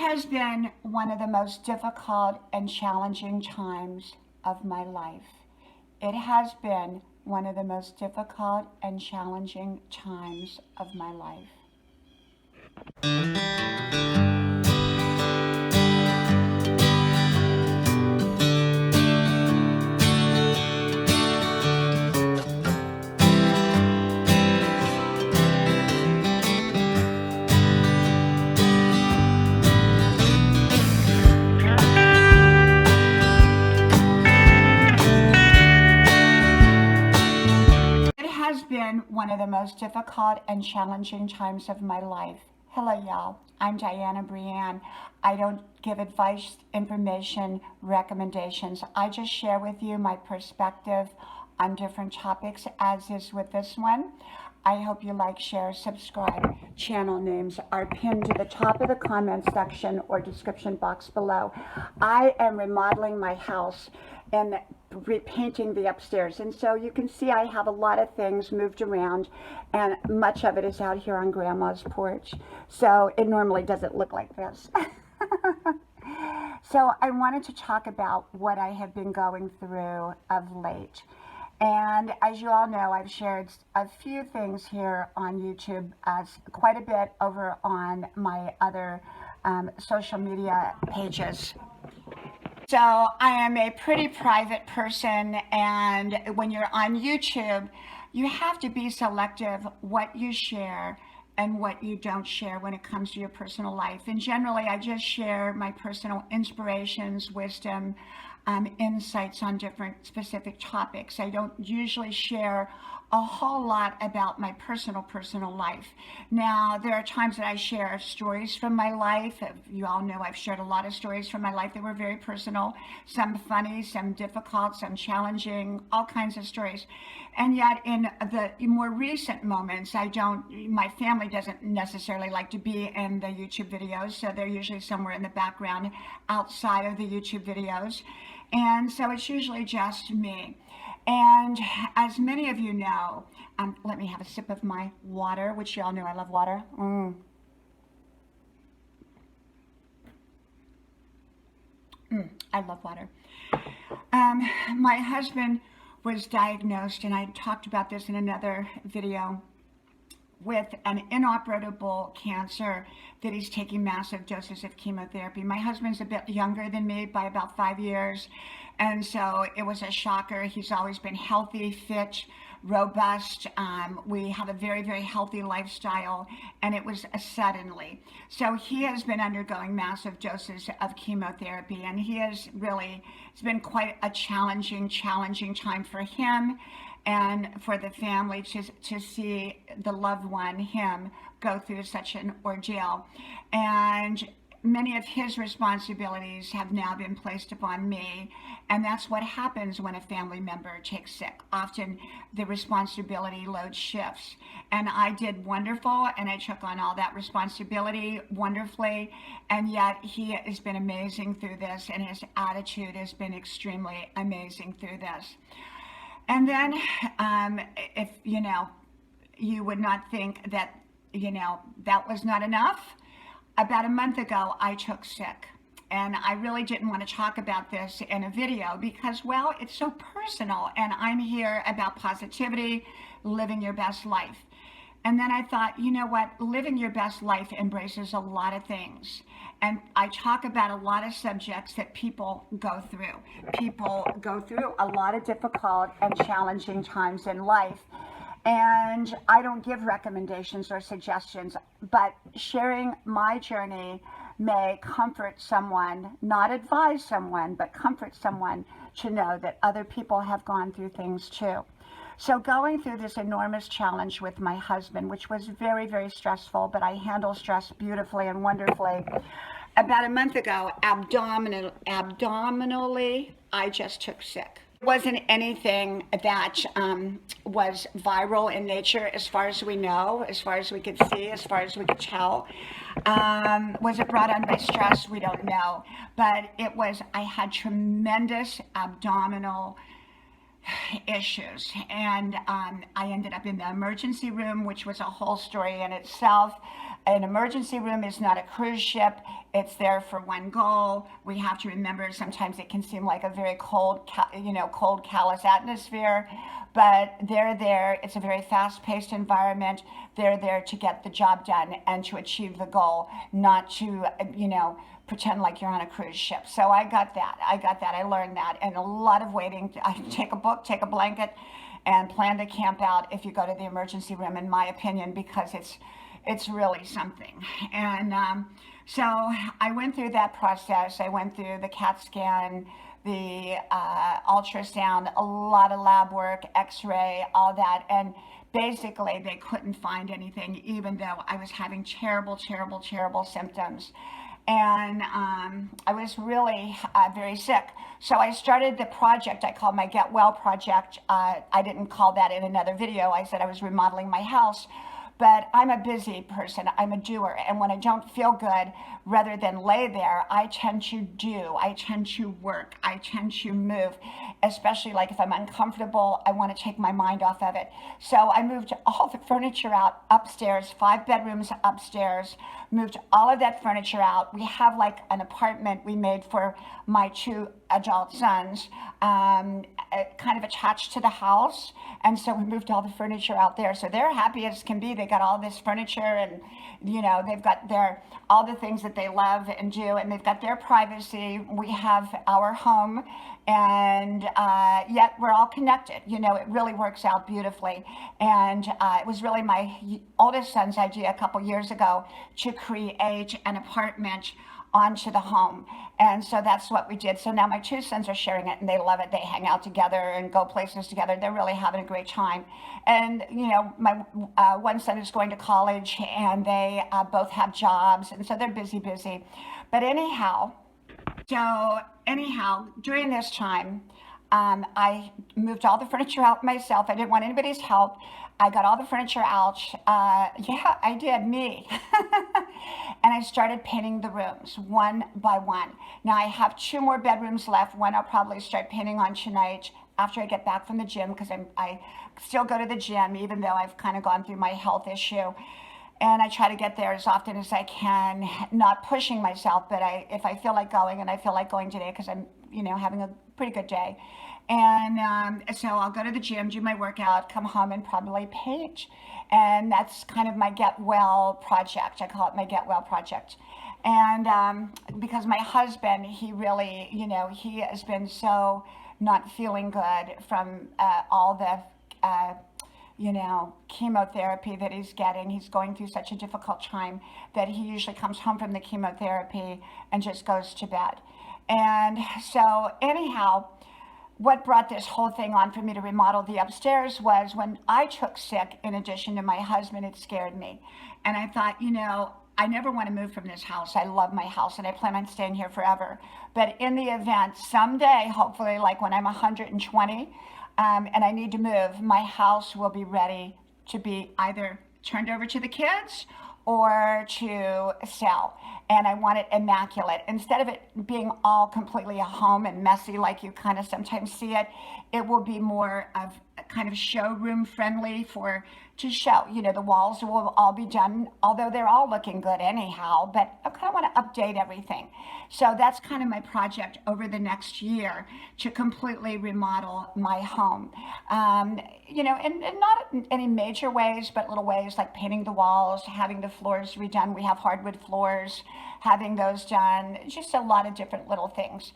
has been one of the most difficult and challenging times of my life. It has been one of the most difficult and challenging times of my life. It has been one of the most difficult and challenging times of my life. Hello, y'all. I'm Dianna, Brianne. I don't give advice, information, recommendations. I just share with you my perspective on different topics, as is with this one. I hope you like, share, subscribe. Channel names are pinned to the top of the comment section or description box below. I am remodeling my house and repainting the upstairs, and so you can see I have a lot of things moved around, and much of it is out here on Grandma's porch, so it normally doesn't look like this. So I wanted to talk about what I have been going through of late. And as you all know, I've shared a few things here on YouTube, quite a bit over on my other social media pages. So I am a pretty private person, and when you're on YouTube, you have to be selective what you share and what you don't share when it comes to your personal life. And generally, I just share my personal inspirations, wisdom, insights on different specific topics. I don't usually share a whole lot about my personal life. Now, there are times that I share stories from my life. You all know I've shared a lot of stories from my life that were very personal, some funny, some difficult, some challenging, all kinds of stories. And yet in the more recent moments, my family doesn't necessarily like to be in the YouTube videos, so they're usually somewhere in the background outside of the YouTube videos. And so it's usually just me. And as many of you know, let me have a sip of my water, which you all know I love water. I love water. My husband was diagnosed, and I talked about this in another video, with an inoperable cancer that he's taking massive doses of chemotherapy. My husband's a bit younger than me by about 5 years, and so it was a shocker. He's always been healthy, fit, robust. We have a very, very healthy lifestyle, and it was suddenly. So he has been undergoing massive doses of chemotherapy, and it's been quite a challenging time for him and for the family to see the loved one, him, go through such an ordeal. And many of his responsibilities have now been placed upon me, and that's what happens when a family member takes sick. Often the responsibility load shifts, and I did wonderful, and I took on all that responsibility wonderfully, and yet he has been amazing through this, and his attitude has been extremely amazing through this. And then if you would not think that that was not enough, about a month ago I took sick, and I really didn't want to talk about this in a video because, well, it's so personal, and I'm here about positivity, living your best life. And then I thought, you know what, living your best life embraces a lot of things. And I talk about a lot of subjects that people go through. People go through a lot of difficult and challenging times in life. And I don't give recommendations or suggestions, but sharing my journey may comfort someone, not advise someone, but comfort someone to know that other people have gone through things too. So going through this enormous challenge with my husband, which was very, very stressful, but I handle stress beautifully and wonderfully. About a month ago, abdominally, I just took sick. It wasn't anything that was viral in nature, as far as we know, as far as we could see, as far as we could tell. Was it brought on by stress? We don't know. But I had tremendous abdominal issues, and I ended up in the emergency room, which was a whole story in itself. an emergency room is not a cruise ship. It's there for one goal. We have to remember sometimes it can seem like a very cold, cold, callous atmosphere, but they're there. It's a very fast-paced environment. They're there to get the job done and to achieve the goal, not to, pretend like you're on a cruise ship. So I got that. I learned that. And a lot of waiting. I take a book, take a blanket, and plan to camp out if you go to the emergency room, in my opinion, because it's really something. And so I went through that process. I went through the CAT scan, the ultrasound, a lot of lab work, x-ray, all that. And basically they couldn't find anything, even though I was having terrible, terrible, terrible symptoms. And I was really very sick. So I started the project I called my Get Well Project. I didn't call that in another video. I said I was remodeling my house. But I'm a busy person. I'm a doer. And when I don't feel good, rather than lay there, I tend to do. I tend to work. I tend to move. Especially like if I'm uncomfortable, I want to take my mind off of it. So I moved all the furniture out upstairs, 5 bedrooms upstairs, moved all of that furniture out. We have like an apartment we made for my 2 adult sons, kind of attached to the house. And so we moved all the furniture out there. So they're happy as can be. They got all this furniture and, they've got all the things that they love and do. And they've got their privacy. We have our home. And yet we're all connected. It really works out beautifully. And it was really my oldest son's idea a couple years ago to create an apartment onto the home. And so that's what we did. So now my 2 sons are sharing it and they love it. They hang out together and go places together. They're really having a great time. And, my one son is going to college and they both have jobs. And so they're busy. But anyhow, during this time, I moved all the furniture out myself. I didn't want anybody's help. I got all the furniture out. Yeah, I did, me. And I started painting the rooms one by one. Now I have 2 more bedrooms left. One I'll probably start painting on tonight after I get back from the gym, because I still go to the gym, even though I've kind of gone through my health issue. And I try to get there as often as I can, not pushing myself, but if I feel like going, and I feel like going today because I'm, having a pretty good day. And so I'll go to the gym, do my workout, come home and probably paint. And that's kind of my Get Well project. I call it my Get Well project. And because my husband, he really, he has been so not feeling good from all the chemotherapy that he's getting. He's going through such a difficult time that he usually comes home from the chemotherapy and just goes to bed. And so anyhow, what brought this whole thing on for me to remodel the upstairs was when I took sick, in addition to my husband, it scared me. And I thought, I never want to move from this house. I love my house and I plan on staying here forever. But in the event, someday, hopefully like when I'm 120, and I need to move, my house will be ready to be either turned over to the kids or to sell. And I want it immaculate. Instead of it being all completely a home and messy like you kind of sometimes see it, it will be more of a kind of showroom friendly to show. The walls will all be done, although they're all looking good anyhow, but I kind of want to update everything. So that's kind of my project over the next year, to completely remodel my home. And not in any major ways, but little ways like painting the walls, having the floors redone. We have hardwood floors, having those done, just a lot of different little things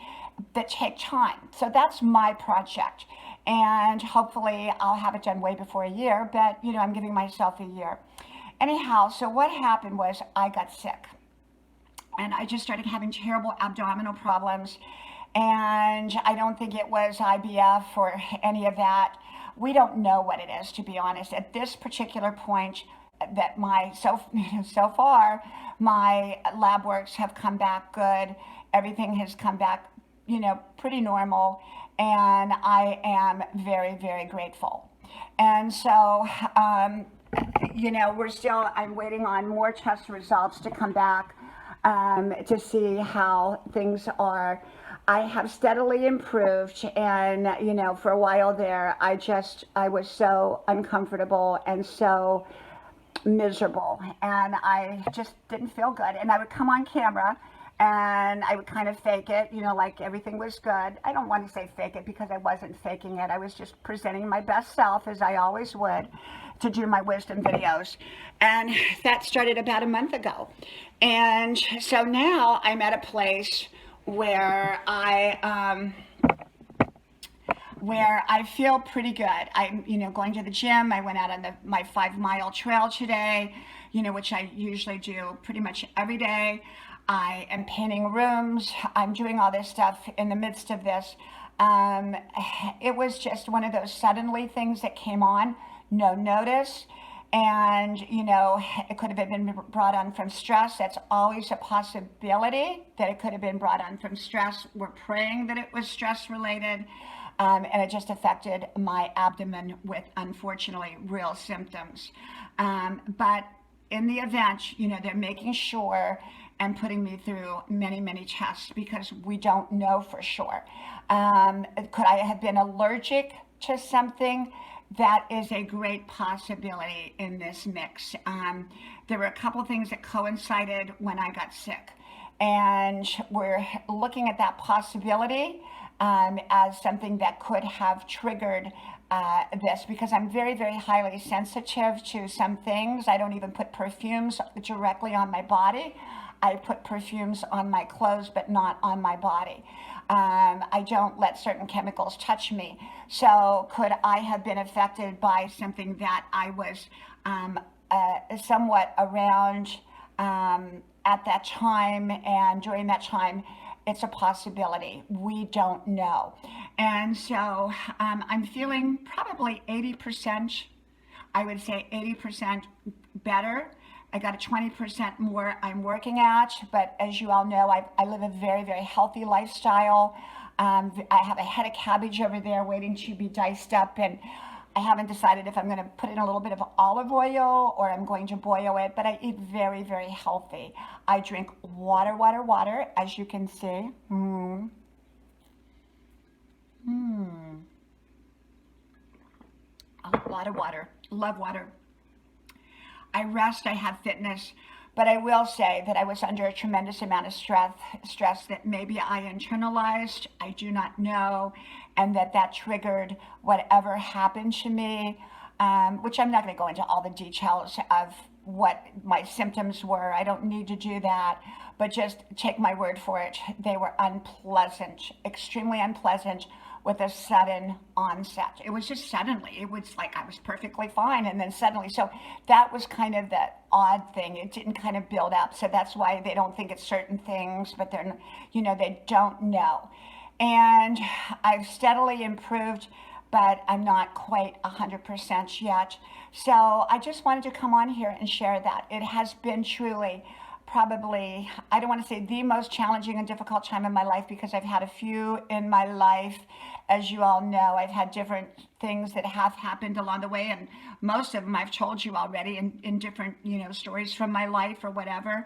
that take time. So that's my project. And hopefully I'll have it done way before a year, but I'm giving myself a year. Anyhow, so what happened was I got sick and I just started having terrible abdominal problems. And I don't think it was IBF or any of that. We don't know what it is, to be honest. At this particular point, that so far, my lab works have come back good. Everything has come back, pretty normal. And I am very, very grateful. And so, I'm waiting on more test results to come back to see how things are. I have steadily improved, and, for a while there, I was so uncomfortable and so miserable, and I just didn't feel good. And I would come on camera and I would kind of fake it, you know, like everything was good. I don't want to say fake it because I wasn't faking it. I was just presenting my best self, as I always would, to do my wisdom videos. And that started about a month ago. And so now I'm at a place where I feel pretty good. I'm, you know, going to the gym. I went out on my 5-mile trail today, you know, which I usually do pretty much every day. I am painting rooms. I'm doing all this stuff in the midst of this. It was just one of those suddenly things that came on, no notice. And, you know, it could have been brought on from stress. That's always a possibility that it could have been brought on from stress. We're praying that it was stress related. And it just affected my abdomen with, unfortunately, real symptoms. But in the event, you know, they're making sure and putting me through many, many tests because we don't know for sure. Could I have been allergic to something? That is a great possibility in this mix. There were a couple things that coincided when I got sick. And we're looking at that possibility as something that could have triggered this, because I'm very, very highly sensitive to some things. I don't even put perfumes directly on my body. I put perfumes on my clothes, but not on my body. I don't let certain chemicals touch me. So could I have been affected by something that I was somewhat around at that time and during that time? It's a possibility. We don't know. And so I'm feeling probably 80%, I would say 80% better. I got a 20% more I'm working at, but as you all know, I live a very, very healthy lifestyle. I have a head of cabbage over there waiting to be diced up, and I haven't decided if I'm going to put in a little bit of olive oil or I'm going to boil it, but I eat very, very healthy. I drink water, water, water, as you can see. A lot of water. Love water. I rest, I have fitness, but I will say that I was under a tremendous amount of stress that maybe I internalized, I do not know, and that triggered whatever happened to me, which I'm not going to go into all the details of what my symptoms were. I don't need to do that, but just take my word for it. They were unpleasant, extremely unpleasant, with a sudden onset. It was just suddenly. It was like I was perfectly fine, and then suddenly. So that was kind of the odd thing. It didn't kind of build up. So that's why they don't think it's certain things, but they're, you know, they don't know. And I've steadily improved, but I'm not quite 100% yet. So I just wanted to come on here and share that. It has been truly probably, I don't want to say the most challenging and difficult time in my life, because I've had a few in my life. As you all know, I've had different things that have happened along the way, and most of them I've told you already in different, you know, stories from my life or whatever.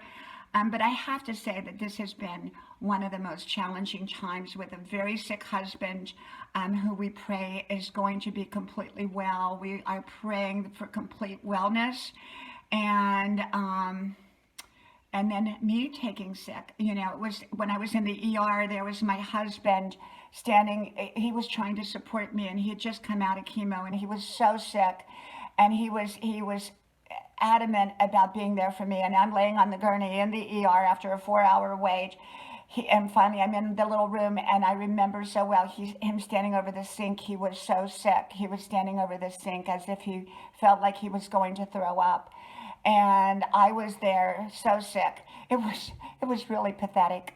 But I have to say that this has been one of the most challenging times, with a very sick husband who we pray is going to be completely well. We are praying for complete wellness. And then me taking sick, you know, it was when I was in the ER, there was my husband standing, he was trying to support me, and he had just come out of chemo, and he was so sick, and he was adamant about being there for me. And I'm laying on the gurney in the ER after a 4-hour wait. And finally I'm in the little room, and I remember so well him standing over the sink. He was so sick. He was standing over the sink as if he felt like he was going to throw up. And I was there so sick. It was really pathetic.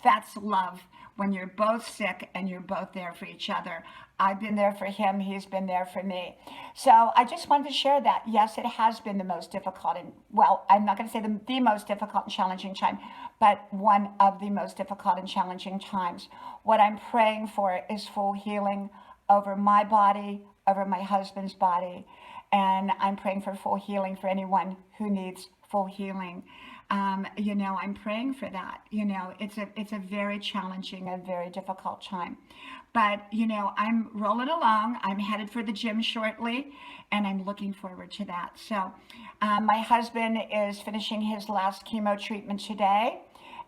That's love, when you're both sick and you're both there for each other. I've been there for him. He's been there for me. So I just wanted to share that. Yes, it has been the most difficult, and well, I'm not going to say the most difficult and challenging time, but one of the most difficult and challenging times. What I'm praying for is full healing over my body, over my husband's body, and I'm praying for full healing for anyone who needs full healing. You know, I'm praying for that. You know, it's a very challenging and very difficult time. But, you know, I'm rolling along. I'm headed for the gym shortly, and I'm looking forward to that. So my husband is finishing his last chemo treatment today,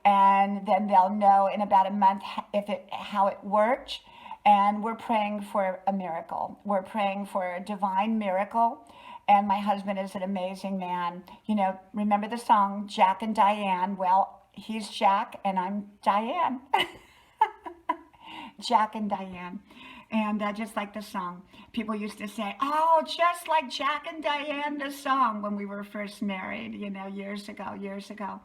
and then they'll know in about a month how it worked. And we're praying for a miracle. We're praying for a divine miracle. And my husband is an amazing man. You know, remember the song, Jack and Dianne? Well, he's Jack and I'm Dianne. Jack and Dianne. And just like the song, people used to say, oh, just like Jack and Dianne, the song, when we were first married, you know, years ago.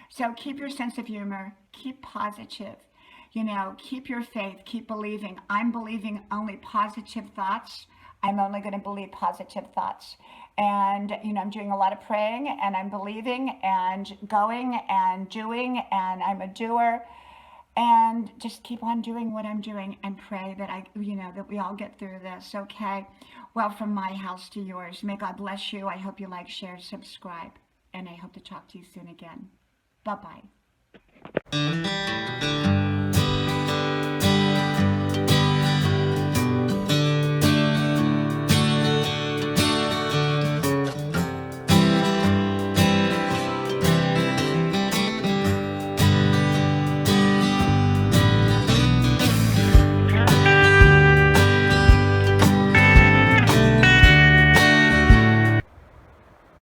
So keep your sense of humor, keep positive, you know, keep your faith, keep believing. I'm believing only positive thoughts. I'm only going to believe positive thoughts. And, you know, I'm doing a lot of praying and I'm believing and going and doing, and I'm a doer. And just keep on doing what I'm doing and pray that that we all get through this, okay? Well, from my house to yours, may God bless you. I hope you like, share, subscribe, and I hope to talk to you soon again. Bye-bye.